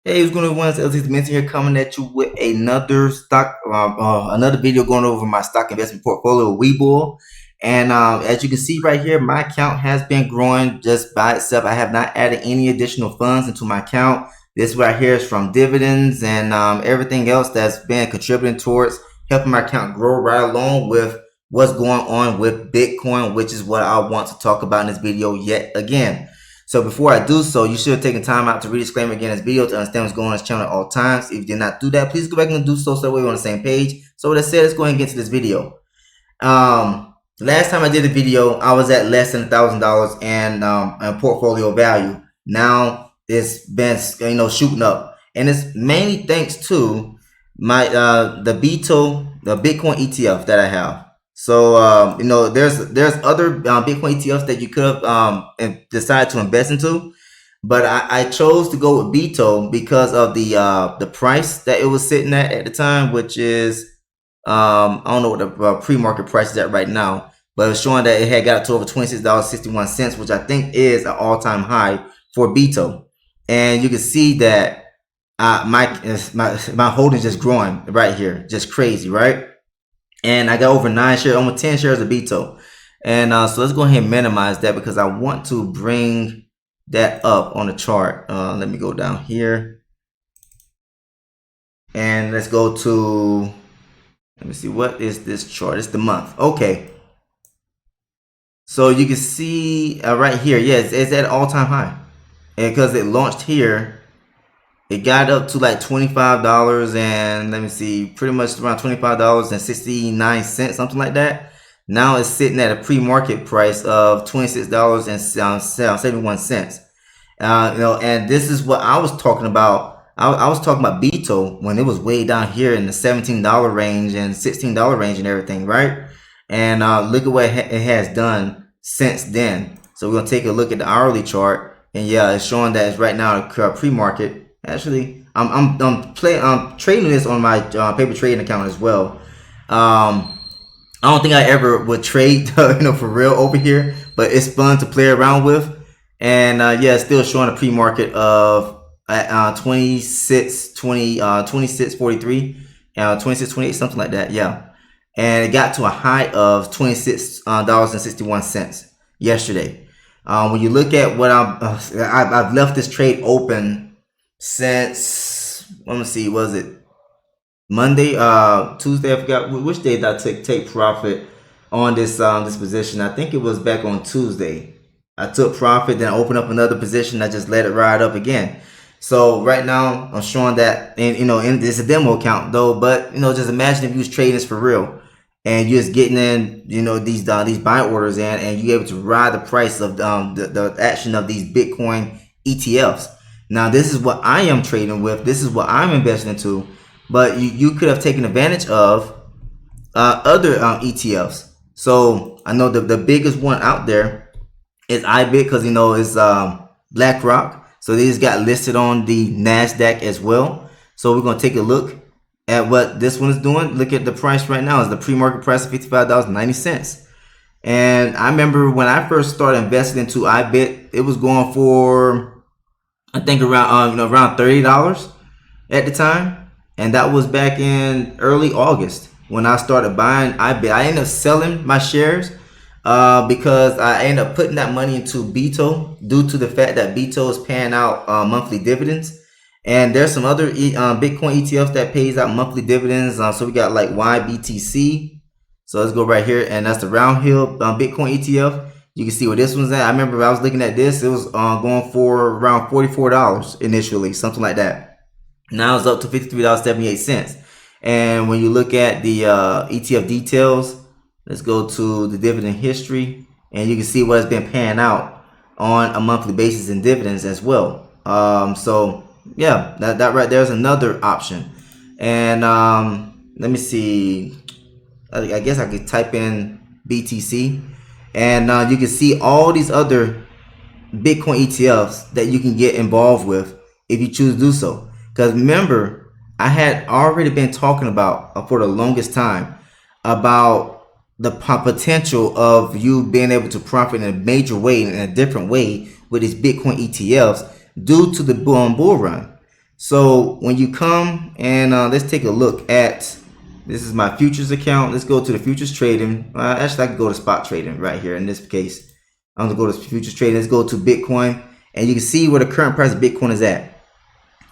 Hey, what's going on, everyone? It's LT Dimension here, coming at you with another another video going over my stock investment portfolio, Webull. And as you can see right here, my account has been growing just by itself. I have not added any additional funds into my account. This right here is from dividends and everything else that's been contributing towards helping my account grow right along with what's going on with Bitcoin, which is what I want to talk about in this video yet again. So before I do so, you should have taken time out to read the disclaimer again in this video to understand what's going on in this channel at all times. If you did not do that, please go back and do so that way we're on the same page. So with that said, let's go ahead and get to this video. Last time I did a video, I was at less than $1,000 and portfolio value. Now it's been shooting up, and it's mainly thanks to my the Bitcoin ETF that I have. So there's other Bitcoin ETFs that you could have decided to invest into, but I chose to go with Bito because of the price that it was sitting at the time, which is I don't know what the pre-market price is at right now, but it was showing that it had got to over $26.61, which I think is an all-time high for Bito. And you can see that my holdings just growing right here, just crazy, right? And I got over 9 shares, almost 10 shares of Bito. And so let's go ahead and minimize that because I want to bring that up on the chart. Let me go down here. And let's go to, let me see, what is this chart? It's the month. Okay. So you can see right here, yes, it's at all-time high. And because it launched here, it got up to like $25 and let me see, pretty much around $25.69, something like that. Now it's sitting at a pre-market price of $26.71. And this is what I was talking about. I was talking about Bito when it was way down here in the $17 range and $16 range and everything, right? And look at what it has done since then. So we're gonna take a look at the hourly chart, and yeah, it's showing that it's right now pre-market. Actually, I'm trading this on my paper trading account as well. I don't think I ever would trade, for real over here, but it's fun to play around with. And yeah, it's still showing a pre-market of 26.43, 26.28, something like that. Yeah, and it got to a high of $26.61 yesterday. When you look at what I've left this trade open since, let me see, was it Monday, Tuesday? I forgot which day did I take profit on this this position. I think it was back on Tuesday. I took profit, then I opened up another position. I just let it ride up again. So right now I'm showing that, and it's a demo account though. But just imagine if you was trading this for real, and you're just getting in, these buy orders in, and you're able to ride the price of the action of these Bitcoin ETFs. Now, this is what I am trading with. This is what I'm investing into. But you could have taken advantage of other ETFs. So I know the biggest one out there is IBIT because, it's BlackRock. So these got listed on the NASDAQ as well. So we're going to take a look at what this one is doing. Look at the price right now. It's the pre-market price of $55.90. And I remember when I first started investing into IBIT, it was going for, I think around around $30 at the time, and that was back in early August when I started buying IBIT. I ended up selling my shares because I ended up putting that money into Bito due to the fact that Bito is paying out monthly dividends, and there's some other Bitcoin ETFs that pays out monthly dividends. So we got like YBTC. So let's go right here, and that's the Round Hill Bitcoin ETF. You can see where this one's at. I remember I was looking at this. It was going for around $44 initially, something like that. Now it's up to $53.78. And when you look at the ETF details, let's go to the dividend history, and you can see what has been paying out on a monthly basis in dividends as well. So yeah, that right there is another option. And let me see. I guess I could type in BTC. And you can see all these other Bitcoin ETFs that you can get involved with if you choose to do so. Because remember, I had already been talking about for the longest time about the potential of you being able to profit in a major way, in a different way with these Bitcoin ETFs due to the bull run. So when you come and let's take a look at, this is my futures account. Let's go to the futures trading. Actually, I can go to spot trading right here in this case. I'm gonna go to futures trading. Let's go to Bitcoin, and you can see where the current price of Bitcoin is at.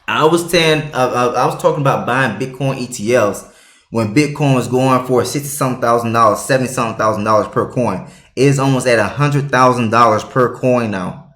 I was talking about buying Bitcoin ETFs when Bitcoin was going for $60-something thousand, $70-something thousand per coin. It is almost at $100,000 per coin now.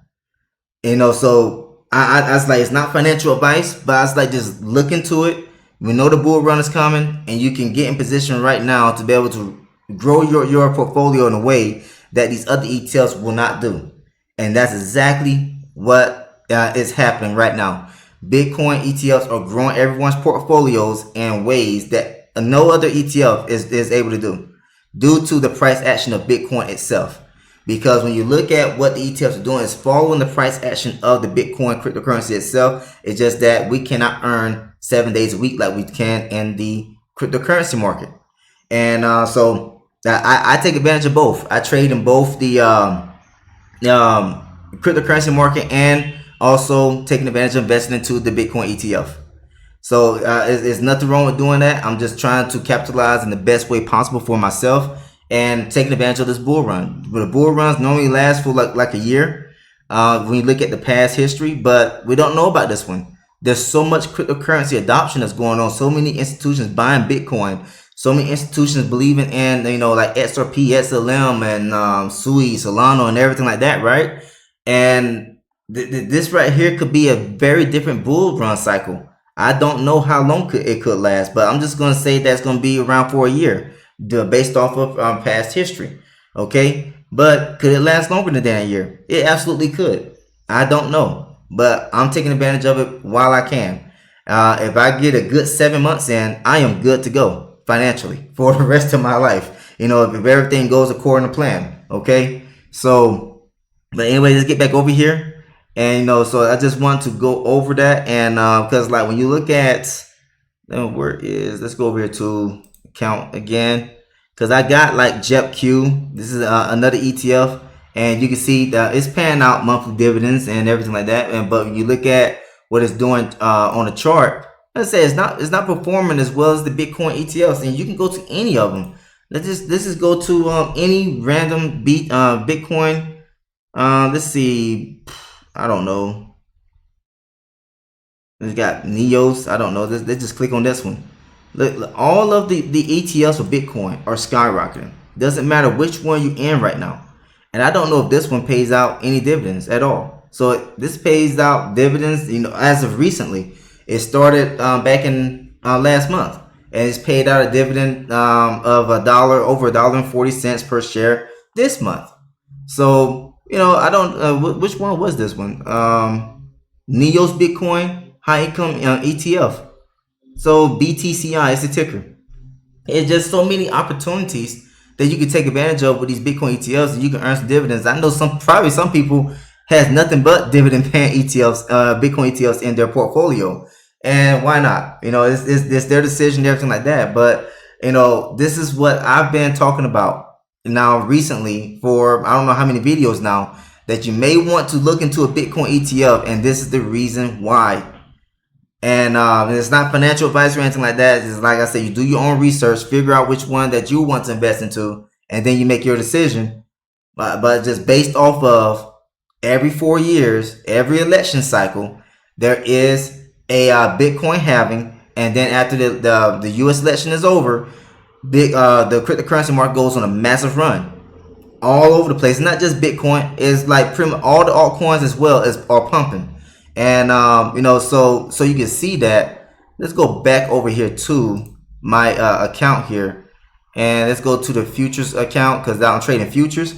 So I was like, it's not financial advice, but I was like, just look into it. We know the bull run is coming, and you can get in position right now to be able to grow your portfolio in a way that these other ETFs will not do. And that's exactly what is happening right now. Bitcoin ETFs are growing everyone's portfolios in ways that no other ETF is able to do, due to the price action of Bitcoin itself. Because when you look at what the ETFs are doing, it's following the price action of the Bitcoin cryptocurrency itself. It's just that we cannot earn 7 days a week like we can in the cryptocurrency market. And so I take advantage of both. I trade in both the cryptocurrency market and also taking advantage of investing into the Bitcoin ETF. So there's nothing wrong with doing that. I'm just trying to capitalize in the best way possible for myself and taking advantage of this bull run. But the bull runs normally last for like a year when you look at the past history, but we don't know about this one. There's so much cryptocurrency adoption that's going on. So many institutions buying Bitcoin. So many institutions believing in, like XRP, XLM, and Sui, Solana, and everything like that, right? And this right here could be a very different bull run cycle. I don't know how long it could last, but I'm just going to say that's going to be around for a year, based off of past history. Okay, but could it last longer than a year? It absolutely could. I don't know, but I'm taking advantage of it while I can. If I get a good 7 months in, I am good to go financially for the rest of my life. If everything goes according to plan. Okay, so, but anyway, let's get back over here. And so I just want to go over that, and because like when you look at, let's go over here to account again, because I got like JEPQ. This is another ETF, and you can see that it's paying out monthly dividends and everything like that. But when you look at what it's doing on the chart, let's say it's not performing as well as the Bitcoin ETFs, and you can go to any of them. Let's just go to any random Bitcoin. Let's see. I don't know. It's got Neos. I don't know. Let's just click on this one. Look, all of the ETFs for Bitcoin are skyrocketing. Doesn't matter which one you're in right now. And I don't know if this one pays out any dividends at all. So this pays out dividends, as of recently. It started back in last month, and it's paid out a dividend of over $1.40 per share this month. So I don't. Which one was this one? Neos Bitcoin High Income ETF. So BTCI is the ticker. It's just so many opportunities that you can take advantage of with these Bitcoin ETFs, and you can earn some dividends. I know probably some people has nothing but dividend paying ETFs, Bitcoin ETFs in their portfolio, and why not? It's their decision, everything like that. But this is what I've been talking about now recently for I don't know how many videos now, that you may want to look into a Bitcoin ETF, and this is the reason why. And it's not financial advice or anything like that. It's like I said, you do your own research, figure out which one that you want to invest into, and then you make your decision. But just based off of every 4 years, every election cycle, there is a Bitcoin halving, and then after the U.S. election is over, the cryptocurrency market goes on a massive run all over the place. Not just Bitcoin, it's like pretty much all the altcoins as well are pumping. And so you can see that. Let's go back over here to my account here, and let's go to the futures account, because I'm trading futures.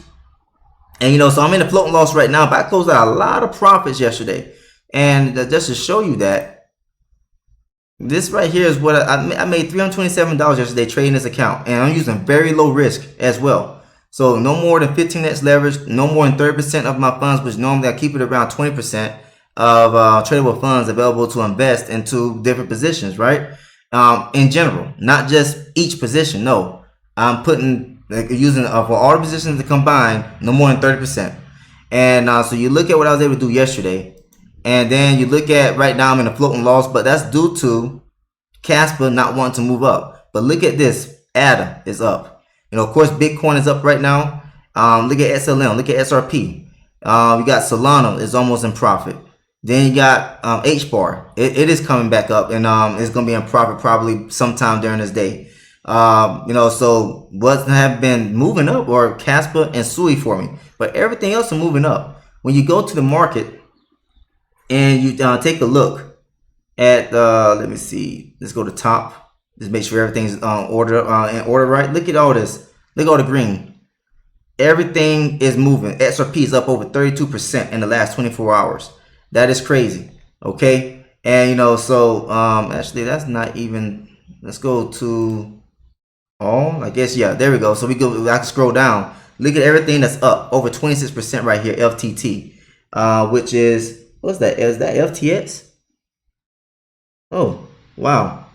And so I'm in a floating loss right now, but I closed out a lot of profits yesterday. And just to show you that, this right here is what I made $327 yesterday trading this account, and I'm using very low risk as well. So no more than 15x leverage, no more than 30% of my funds, which normally I keep it around 20% of tradable funds available to invest into different positions, right? In general, not just each position. No, I'm putting using for all the positions to combine no more than 30%. And so you look at what I was able to do yesterday, And then you look at right now I'm in a floating loss, but that's due to Casper not wanting to move up. But look at this, ADA is up. Of course, Bitcoin is up right now. Look at SLM, look at SRP. You got Solana is almost in profit. Then you got HBAR. It is coming back up, and it's gonna be in profit probably sometime during this day. So what have been moving up are Casper and Sui for me, but everything else are moving up. When you go to the market and you take a look at let me see, let's go to top, just make sure everything's in order right. Look at all this, look at all the green, everything is moving. XRP is up over 32% in the last 24 hours. That is crazy. Okay, and so actually that's not even, let's go to all, I guess. Yeah, there we go. So I can scroll down, look at everything that's up over 26% right here. FTT, which is, what's that? Is that FTX? Oh wow,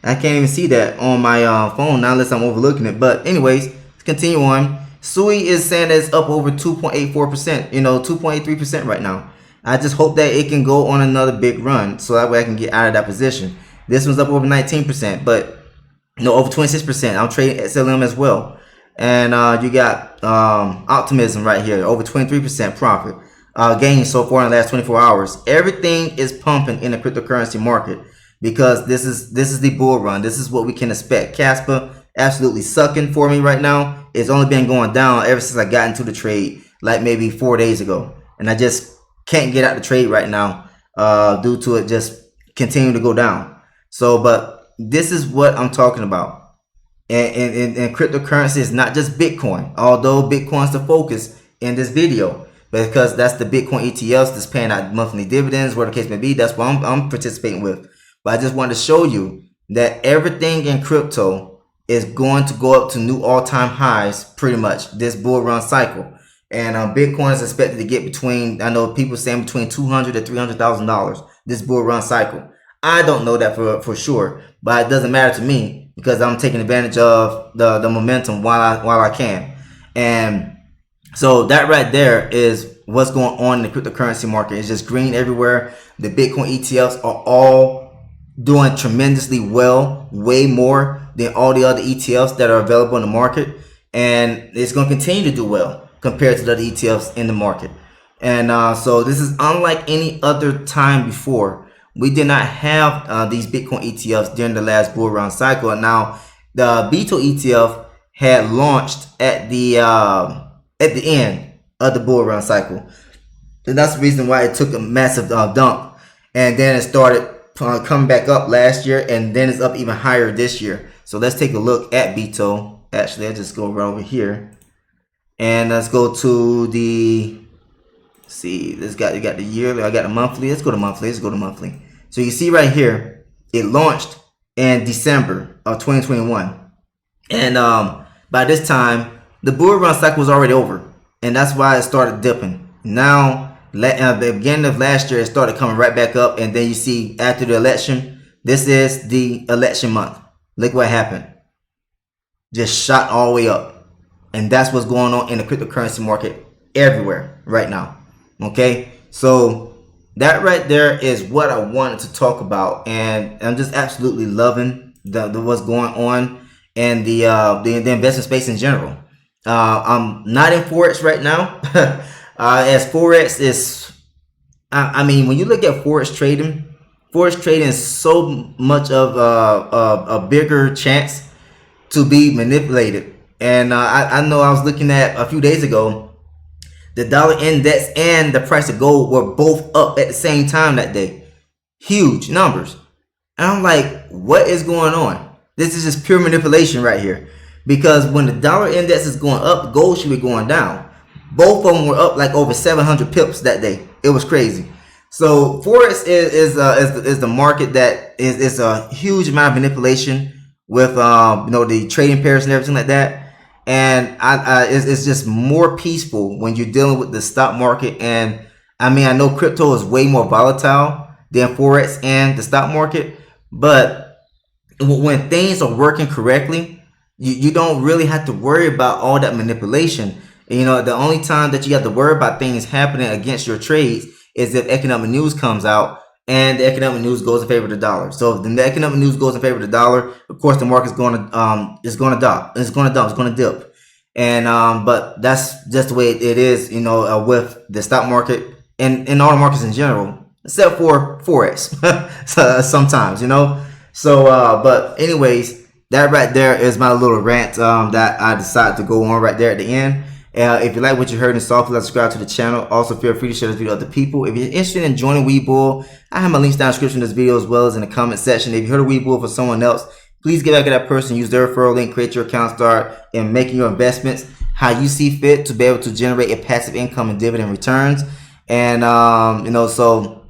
I can't even see that on my phone now unless I'm overlooking it. But anyways, let's continue on. Sui is saying that it's up over 2.84%, 2.83% right now. I just hope that it can go on another big run so that way I can get out of that position. This one's up over 19%, but over 26%. I'm trading SLM as well. And you got Optimism right here, over 23% profit gain so far in the last 24 hours. Everything is pumping in the cryptocurrency market because this is the bull run. This is what we can expect. Casper absolutely sucking for me right now. It's only been going down ever since I got into the trade, like maybe 4 days ago, and I just can't get out the trade right now due to it just continuing to go down. So, but this is what I'm talking about. And cryptocurrency is not just Bitcoin, although Bitcoin's the focus in this video, because that's the Bitcoin ETFs that's paying out monthly dividends, whatever the case may be. That's what I'm participating with. But I just wanted to show you that everything in crypto is going to go up to new all-time highs pretty much this bull run cycle. And Bitcoin is expected to get between, I know people saying between $200,000 to $300,000 this bull run cycle. I don't know that for sure, but it doesn't matter to me because I'm taking advantage of the momentum while I can. And so that right there is what's going on in the cryptocurrency market. It's just green everywhere. The Bitcoin ETFs are all doing tremendously well, way more than all the other ETFs that are available in the market. And it's going to continue to do well compared to the other ETFs in the market. And so this is unlike any other time before. We did not have these Bitcoin ETFs during the last bull run cycle. And now the Beetle ETF had launched at the end of the bull run cycle. And that's the reason why it took a massive dump. And then it started coming back up last year, and then it's up even higher this year. So let's take a look at Beetle. Actually, I'll just go right over here. And let's go to the, see, you got the yearly, I got the monthly. Let's go to monthly. So you see right here, it launched in December of 2021. And by this time, the bull run cycle was already over. And that's why it started dipping. Now, at the beginning of last year, it started coming right back up. And then you see after the election, this is the election month. Look what happened. Just shot all the way up. And that's what's going on in the cryptocurrency market everywhere right now. Okay, so that right there is what I wanted to talk about, and I'm just absolutely loving the what's going on and the investment space in general. I'm not in Forex right now, as Forex is, I mean, when you look at Forex trading is so much of a bigger chance to be manipulated. And I know I was looking at a few days ago, the dollar index and the price of gold were both up at the same time that day. Huge numbers. And I'm like, what is going on? This is just pure manipulation right here. Because when the dollar index is going up, gold should be going down. Both of them were up like over 700 pips that day. It was crazy. So Forex is the market that is a huge amount of manipulation with the trading pairs and everything like that. And it's just more peaceful when you're dealing with the stock market. And I mean, I know crypto is way more volatile than Forex and the stock market, but when things are working correctly, you don't really have to worry about all that manipulation. The only time that you have to worry about things happening against your trades is if economic news comes out and the economic news goes in favor of the dollar. So if the economic news goes in favor of the dollar, of course the market's going to drop. It's going to dip. And but that's just the way it is, you know, with the stock market and all the markets in general, except for forex. So, sometimes, you know. So but anyways, that right there is my little rant that I decided to go on right there at the end. If you like what you heard and saw, please subscribe to the channel. Also, feel free to share this video with other people. If you're interested in joining Webull, I have my links down in the description of this video as well as in the comment section. If you heard of Webull for someone else, please get back to that person, use their referral link, create your account, start and making your investments how you see fit to be able to generate a passive income and dividend returns. And you know, so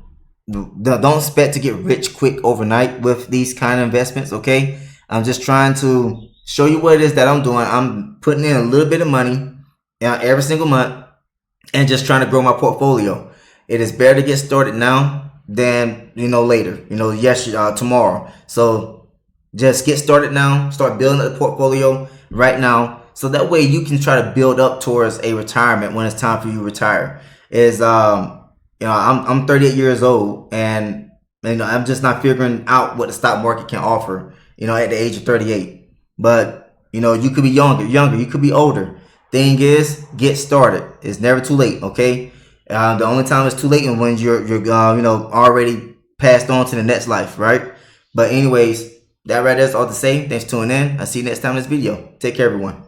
don't expect to get rich quick overnight with these kind of investments. Okay, I'm just trying to show you what it is that I'm doing. I'm putting in a little bit of money every single month and just trying to grow my portfolio. It is better to get started now than, you know, later, you know, tomorrow. So just get started now, start building a portfolio right now, so that way you can try to build up towards a retirement when it's time for you to retire. You know, I'm 38 years old, and you know, I'm just not figuring out what the stock market can offer, you know, at the age of 38. But you know, you could be younger, you could be older. Thing is, get started. It's never too late. Okay, the only time it's too late is when you're you know, already passed on to the next life, right? But anyways, that right there is all to say. Thanks for tuning in. I'll see you next time in this video. Take care, everyone.